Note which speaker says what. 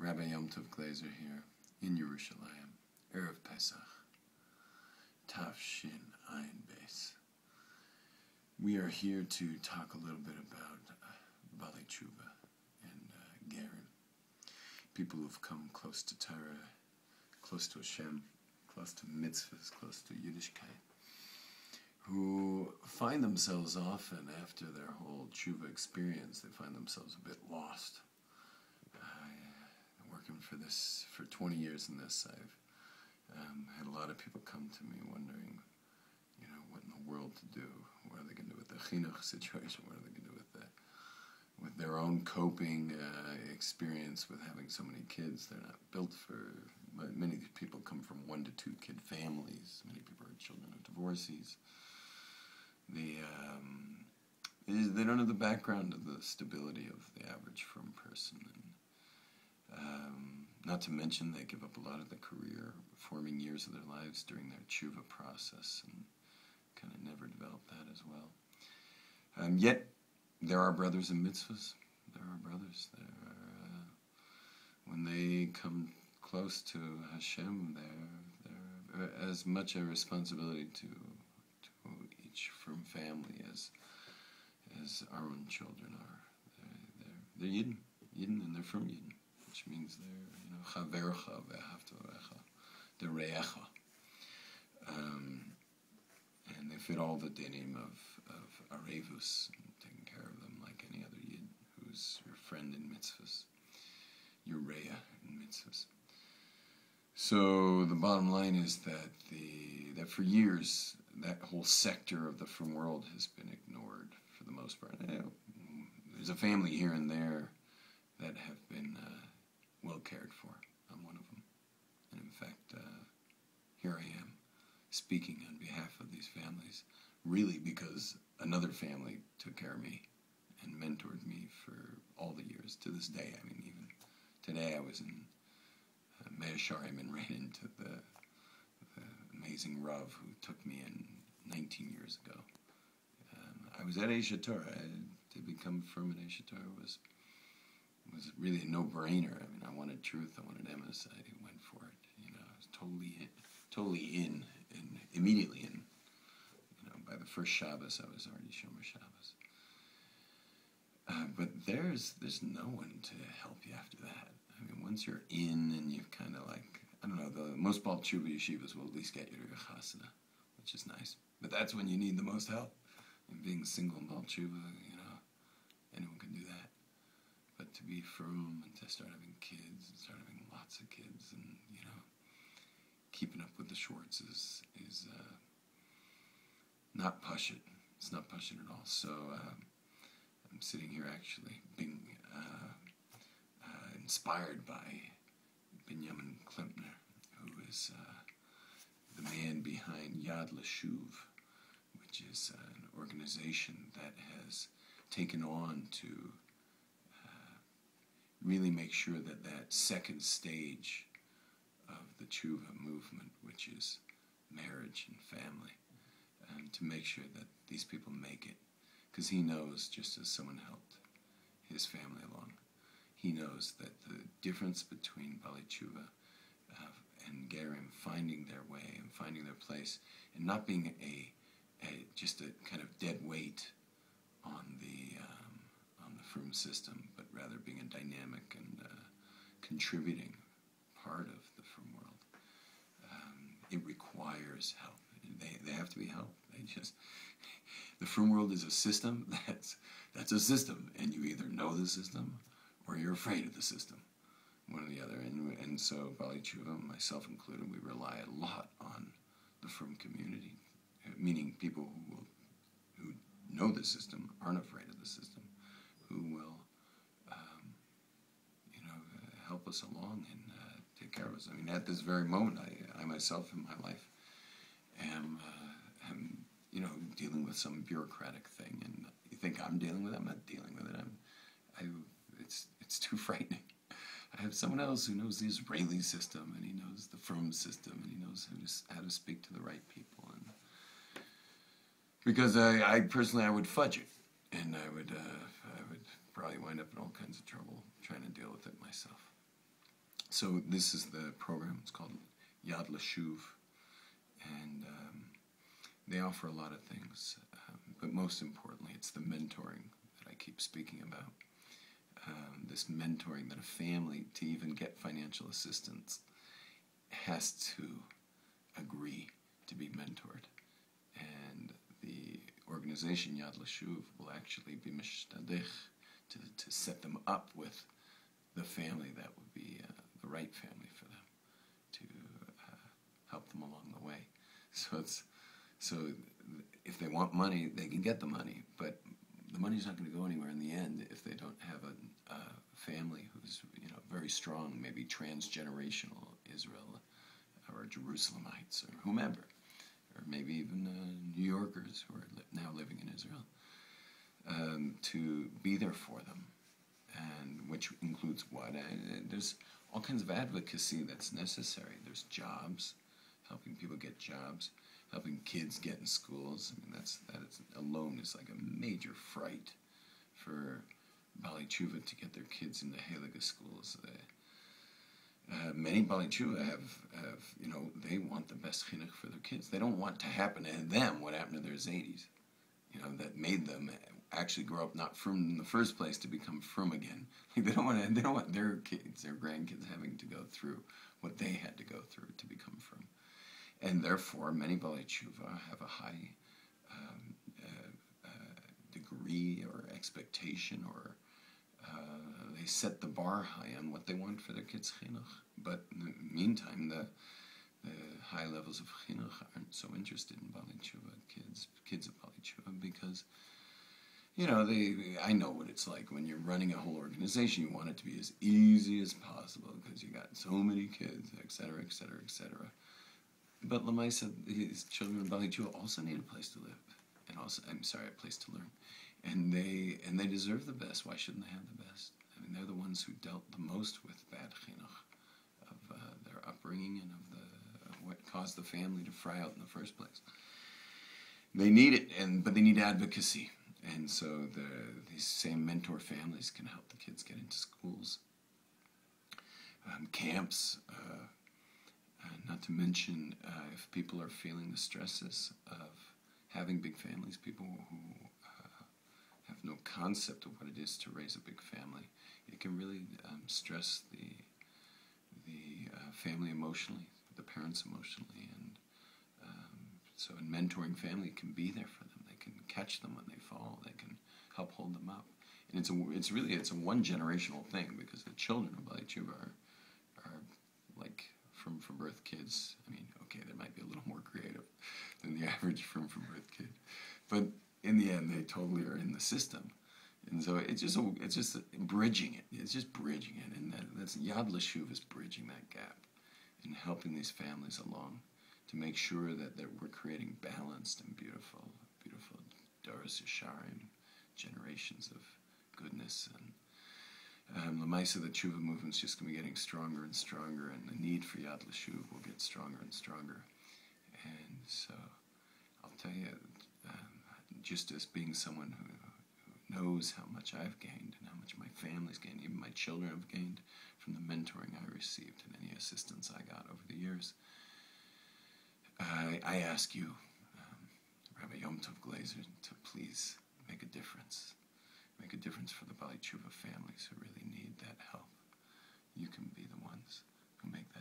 Speaker 1: Rabbi Yom Tov Glaser here in Yerushalayim, Erev Pesach, Tafshin Ayin Beis. We are here to talk a little bit about Baalei Teshuvah and Geirim, people who've come close to Torah, close to Hashem, close to mitzvahs, close to Yiddishkeit, who find themselves often, after their whole Teshuvah experience, they find themselves a bit lost. Working for 20 years in this, I've had a lot of people come to me wondering, what in the world to do. What are they going to do with the chinuch situation? What are they going to do with their own coping experience with having so many kids? They're not built for. Many people come from 1 to 2 kid families. Many people are children of divorcees. They don't have the background of the stability of the average firm person. Not to mention they give up a lot of the career forming years of their lives during their tshuva process and kind of never develop that as well. Yet, there are brothers in mitzvahs. There are brothers. When they come close to Hashem, they're as much a responsibility to each firm family as our own children are. They're Yidden, and they're from Yidden, which means they're, chavercha ve'ahavta the re'echa. And they fit all the dinim of arevus, and taking care of them like any other Yid who's your friend in mitzvahs, your re'eh in mitzvahs. So the bottom line is that for years, that whole sector of the frum world has been ignored for the most part. There's a family here and there that have been well cared for. I'm one of them. And in fact, here I am speaking on behalf of these families, really because another family took care of me and mentored me for all the years. To this day, even today I was in Mea Sharim and ran into the amazing Rav who took me in 19 years ago. I was at Eish Torah. To become firm at Eish Torah was really a no-brainer. I wanted truth. I wanted emes. I went for it. I was totally in, and immediately in. By the first Shabbos, I was already Shomer Shabbos. But there's no one to help you after that. Once you're in and you've kind of the most Baalei Teshuvah yeshivas will at least get you to your chasana, which is nice. But that's when you need the most help. And being single in Baalei Teshuvah, anyone can do that. But to be firm and to start having kids and start having lots of kids and, keeping up with the Schwartz is not pashut. It's not pashut at all. So I'm sitting here actually being inspired by Binyamin Klempner, who is the man behind Yad L'Shuv, which is an organization that has taken on to really make sure that second stage of the Teshuvah movement, which is marriage and family, to make sure that these people make it. Because he knows, just as someone helped his family along, he knows that the difference between Baalei Teshuvah and Geirim finding their way and finding their place and not being just a kind of dead weight on the frum system, but rather being a dynamic and contributing part of the frum world. It requires help. They have to be helped. The frum world is a system that's a system, and you either know the system or you're afraid of the system, one or the other. And so Baalei Teshuvah, myself included, we rely a lot on the frum community, meaning people who know the system, aren't afraid of the system, who will help us along and take care of us. At this very moment, I myself in my life am dealing with some bureaucratic thing, and you think I'm dealing with it? I'm not dealing with it. It's too frightening. I have someone else who knows the Israeli system, and he knows the frum system, and he knows how to speak to the right people. And because I personally would fudge it, and I would probably wind up in all kinds of trouble trying to deal with it myself. So this is the program. It's called Yad L'Shuv, and they offer a lot of things, but most importantly, it's the mentoring that I keep speaking about. This mentoring that a family, to even get financial assistance, has to agree to be mentored. And the organization Yad L'Shuv will actually be mishtadich to set them up with the family that would be the right family for them, to help them along the way. So if they want money, they can get the money, but the money's not going to go anywhere in the end if they don't have a family who's very strong, maybe transgenerational Israel or Jerusalemites or whomever, or maybe even New Yorkers who are now living in Israel, to be there for them, and which includes what? There's all kinds of advocacy that's necessary. There's jobs, helping people get jobs, helping kids get in schools. I mean, that alone is like a major fright for Baalei Teshuvah to get their kids into Heilige schools. Many Baalei Teshuvah have they want the best chinuch for their kids. They don't want to happen to them what happened to their Zaydis, that made them actually grow up not frum in the first place to become frum again. Like they don't want their kids, their grandkids having to go through what they had to go through to become frum. And therefore, many Baalei Teshuvah have a high degree or expectation, or they set the bar high on what they want for their kids' chinuch. But in the meantime, the high levels of chinuch aren't so interested in Baalei Teshuvah kids of Baalei Teshuvah, because I know what it's like when you're running a whole organization. You want it to be as easy as possible because you got so many kids, etc., etc., etc. But Lamaisa, these children of Baalei Teshuvah also need a place to live, and also, a place to learn, and they deserve the best. Why shouldn't they have the best? I mean, they're the ones who dealt the most with bad chinuch of their upbringing and of what caused the family to fry out in the first place. They need it, but they need advocacy, and so these same mentor families can help the kids get into schools, camps. Not to mention, if people are feeling the stresses of having big families, people who have no concept of what it is to raise a big family, it can really stress the family emotionally, the parents emotionally, and so in mentoring family can be there for them. They can catch them when they fall. They can help hold them up, and it's a one generational thing, because the children of Baalei Teshuvah are like from birth kids. I mean, okay, they might be a little more creative than the average from birth kid, but in the end, they totally are in the system, and so it's just bridging it. It's just bridging it, and that's Yad L'Shuv is bridging that gap and helping these families along to make sure that we're creating balanced and beautiful Doros Yesharim, generations of goodness. And Lamaisa, the Teshuvah movement's just going to be getting stronger and stronger, and the need for Yad L'Shuv will get stronger and stronger. And so I'll tell you, just as being someone who knows how much I've gained and how much my family's gained, even my children have gained from the mentoring I received and any assistance I got over the years, I ask you, Rabbi Yom Tov Glaser, to please make a difference. Make a difference for the Baalei Teshuvah families who really need that help. You can be the ones who make that